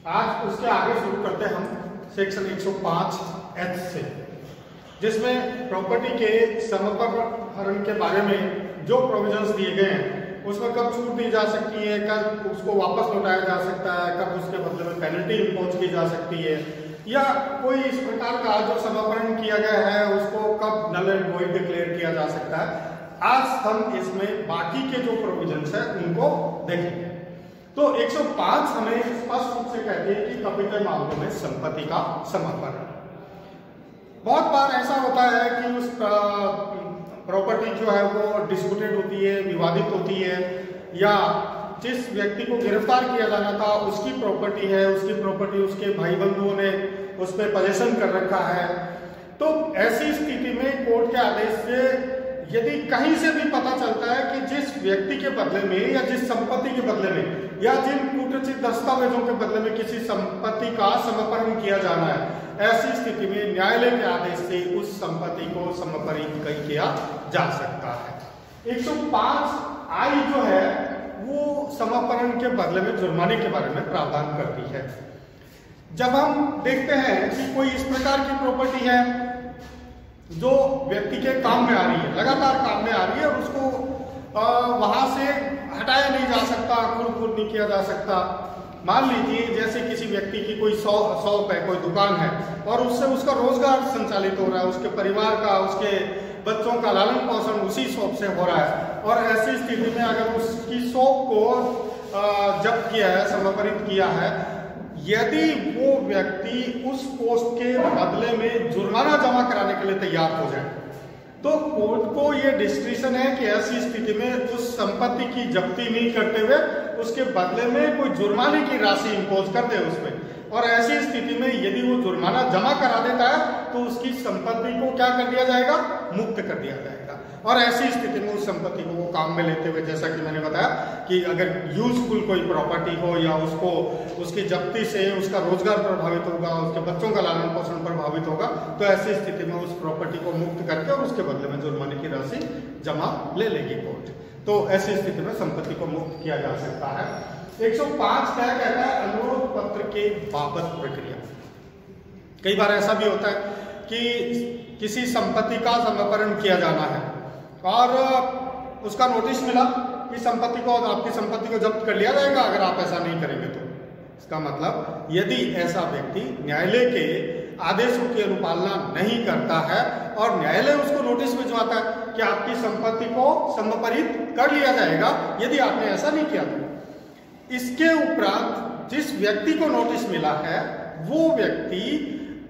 आज उसके आगे शुरू करते हैं हम सेक्शन 105H से, जिसमें प्रॉपर्टी के समपहरण के बारे में जो प्रोविजंस दिए गए हैं उसमें कब छूट दी जा सकती है, कब उसको वापस लौटाया जा सकता है, कब उसके बदले में पेनल्टी इम्पोज की जा सकती है, या कोई इस प्रकार का जो समपहरण किया गया है उसको कब नल एंड वॉइड डिक्लेयर किया जा सकता है। आज हम इसमें बाकी के जो प्रोविजंस है उनको देखेंगे। तो 105 हमें स्पष्ट रूप से कहती है कि कभी के मामलों में संपत्ति का समपहरण। बहुत बार ऐसा होता है कि उस प्रॉपर्टी जो है वो डिस्प्यूटेड होती है, विवादित होती है, या जिस व्यक्ति को गिरफ्तार किया जाना था उसकी प्रॉपर्टी है, उसकी प्रॉपर्टी उसके भाई बंधुओं ने उस पर पोजेशन कर रखा है। तो ऐसी स्थिति में कोर्ट के आदेश से यदि कहीं से भी पता चलता है कि जिस व्यक्ति के बदले में या जिस संपत्ति के बदले में या जिन कूटरचित दस्तावेजों के बदले में किसी संपत्ति का समपहरण किया जाना है, ऐसी स्थिति में न्यायालय के आदेश से उस संपत्ति को समपहरित किया जा सकता है। 105I जो है वो समपहरण के बदले में जुर्माने के बारे में प्रावधान करती है। जब हम देखते हैं कि कोई इस प्रकार की प्रॉपर्टी है जो व्यक्ति के काम में आ रही है, लगातार काम में आ रही है, और उसको वहां से हटाया नहीं जा सकता, खुद नहीं किया जा सकता। मान लीजिए जैसे किसी व्यक्ति की कोई शॉप है, कोई दुकान है, और उससे उसका रोजगार संचालित हो रहा है, उसके परिवार का, उसके बच्चों का लालन पोषण उसी शॉप से हो रहा है, और ऐसी स्थिति में अगर उसकी शॉप को जब्त किया है, समपहरित किया है, यदि वो व्यक्ति उस पोस्ट के बदले में जुर्माना जमा कराने के लिए तैयार हो जाए, तो कोर्ट को ये डिस्क्रिशन है कि ऐसी स्थिति में उस संपत्ति की जब्ती नहीं करते हुए उसके बदले में कोई जुर्माने की राशि इंपोज कर दे उसमें, और ऐसी स्थिति में यदि वो जुर्माना जमा करा देता है तो उसकी संपत्ति को क्या कर दिया जाएगा, मुक्त कर दिया जाएगा। और ऐसी स्थिति में उस संपत्ति को वो काम में लेते हुए, जैसा कि मैंने बताया कि अगर यूजफुल कोई प्रॉपर्टी हो या उसको उसकी जब्ती से उसका रोजगार प्रभावित होगा, उसके बच्चों का लालन पोषण प्रभावित होगा, तो ऐसी स्थिति में उस प्रॉपर्टी को मुक्त करके और उसके बदले में जुर्माने की राशि जमा ले लेगी कोर्ट। तो ऐसी स्थिति में संपत्ति को मुक्त किया जा सकता है। 105 क्या कहता है, अनुरोध पत्र के बाबत प्रक्रिया। कई बार ऐसा भी होता है कि किसी संपत्ति का समपहरण किया जाना है और उसका नोटिस मिला कि संपत्ति को, आपकी संपत्ति को जब्त कर लिया जाएगा अगर आप ऐसा नहीं करेंगे तो। इसका मतलब यदि ऐसा व्यक्ति न्यायालय के आदेशों की अनुपालना नहीं करता है और न्यायालय उसको नोटिस भिजवाता है कि आपकी संपत्ति को समपहरित कर लिया जाएगा यदि आपने ऐसा नहीं किया था, इसके उपरांत जिस व्यक्ति को नोटिस मिला है वो व्यक्ति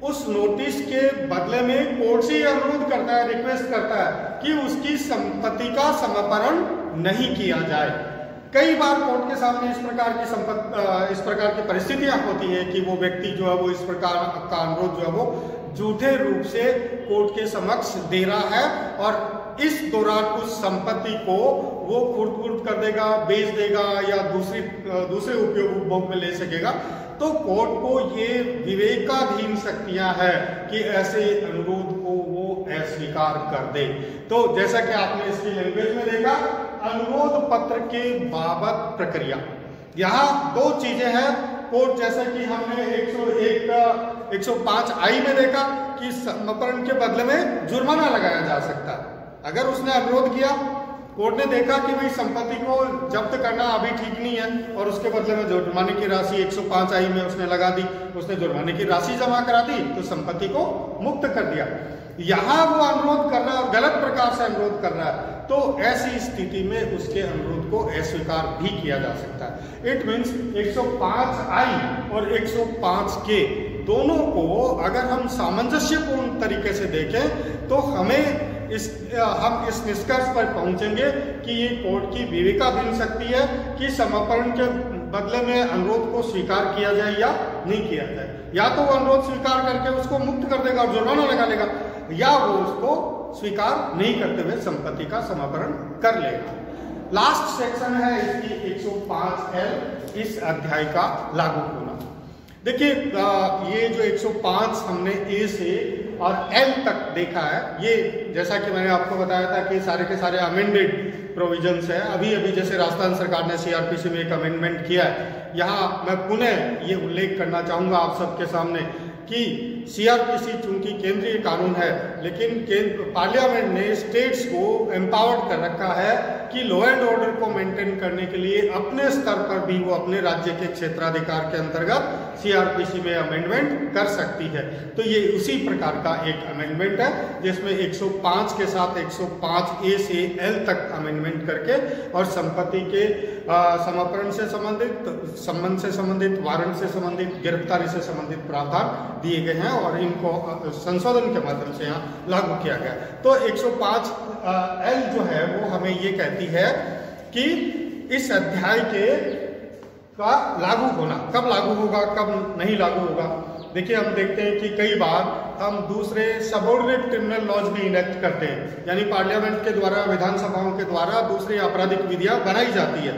उस नोटिस के बदले में कोर्ट से अनुरोध करता है, रिक्वेस्ट करता है कि उसकी संपत्ति का समपहरण नहीं किया जाए। कई बार कोर्ट के सामने इस प्रकार की परिस्थितियां होती है कि वो व्यक्ति जो है वो इस प्रकार का अनुरोध जो है वो झूठे रूप से कोर्ट के समक्ष दे रहा है, और इस दौरान उस संपत्ति को वो खुर्द कर देगा, बेच देगा या दूसरे उपभोग में ले सकेगा। तो कोर्ट को ये विवेकाधीन शक्तियां है कि ऐसे अनुरोध को वो अस्वीकार कर दे। तो जैसा कि आपने इसकी लैंग्वेज में देखा, अनुरोध पत्र के बाबत प्रक्रिया, यहाँ दो चीजें हैं। कोर्ट जैसा कि हमने 105I में देखा कि समपहरण के बदले में जुर्माना लगाया जा सकता है। अगर उसने अनुरोध किया, कोर्ट ने देखा कि भाई संपत्ति को जब्त करना अभी ठीक नहीं है और उसके बदले में जुर्माने की राशि 105I में उसने लगा दी, उसने जुर्माने की राशि जमा करा दी, तो संपत्ति को मुक्त कर दिया। यहाँ वो अनुरोध कर रहा है, गलत प्रकार से अनुरोध कर रहा है, तो ऐसी स्थिति में उसके अनुरोध को अस्वीकार भी किया जा सकता है। इट मीन्स 105I और 105K दोनों को अगर हम सामंजस्यपूर्ण तरीके से देखें तो हम इस निष्कर्ष पर पहुंचेंगे कि ये कोर्ट की विवेकाधीन शक्ति है कि समपहरण के बदले में अनुरोध को स्वीकार किया जाए या नहीं किया जाए। या तो वो अनुरोध स्वीकार करके उसको मुक्त कर देगा और जुर्माना लगा लेगा, या वो उसको स्वीकार नहीं करते हुए संपत्ति का समपहरण कर लेगा। लास्ट सेक्शन है इसकी 105L, इस अध्याय का लागू होना। देखिए ये जो 105 हमने A से और L तक देखा है, ये जैसा कि मैंने आपको बताया था कि सारे के सारे अमेंडेड प्रोविजंस है। अभी अभी जैसे राजस्थान सरकार ने सीआरपीसी में एक अमेंडमेंट किया है, यहाँ मैं पुनः ये उल्लेख करना चाहूँगा आप सबके सामने कि सीआरपीसी चूंकि केंद्रीय कानून है, लेकिन पार्लियामेंट ने स्टेट्स को एम्पावर्ड कर रखा है कि लॉ एंड ऑर्डर को मेंटेन करने के लिए अपने स्तर पर भी वो अपने राज्य के क्षेत्राधिकार के अंतर्गत सीआरपीसी में अमेंडमेंट कर सकती है। तो ये उसी प्रकार का एक अमेंडमेंट है जिसमें 105 के साथ 105A से L तक अमेंडमेंट करके और संपत्ति के समापन से संबंधित, संबंध से संबंधित, वारंट से संबंधित, गिरफ्तारी से संबंधित प्रावधान दिए गए हैं और इनको संशोधन के माध्यम से यहाँ लागू किया गया। तो 105L जो है वो हमें ये कहती है कि इस अध्याय के का लागू होना, कब लागू होगा कब नहीं लागू होगा। देखिए हम देखते हैं कि कई बार हम दूसरे सबऑर्डिनेट क्रिमिनल लॉज भी इनेक्ट करते हैं, यानी पार्लियामेंट के द्वारा, विधानसभाओं के द्वारा दूसरी आपराधिक विधियां बनाई जाती है।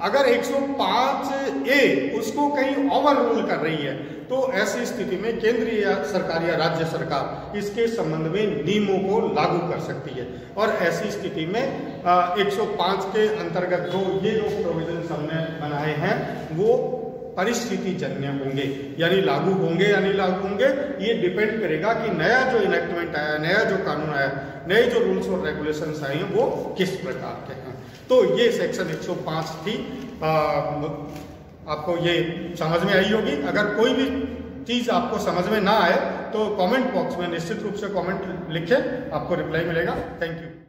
अगर 105A उसको कहीं ओवर रूल कर रही है तो ऐसी स्थिति में केंद्रीय सरकार या राज्य सरकार इसके संबंध में नियमों को लागू कर सकती है और ऐसी स्थिति में 105 के अंतर्गत ये जो प्रोविजन हमने बनाए हैं वो परिस्थिति जन्य होंगे, यानी लागू होंगे या नहीं लागू होंगे ये डिपेंड करेगा कि नया जो इनेक्टमेंट आया, नया जो कानून आया, नए जो रूल्स और रेगुलेशंस आए हैं वो किस प्रकार के हैं। तो ये सेक्शन 105 थी, आपको ये समझ में आई होगी। अगर कोई भी चीज आपको समझ में ना आए तो कमेंट बॉक्स में निश्चित रूप से कमेंट लिखें, आपको रिप्लाई मिलेगा। Thank you.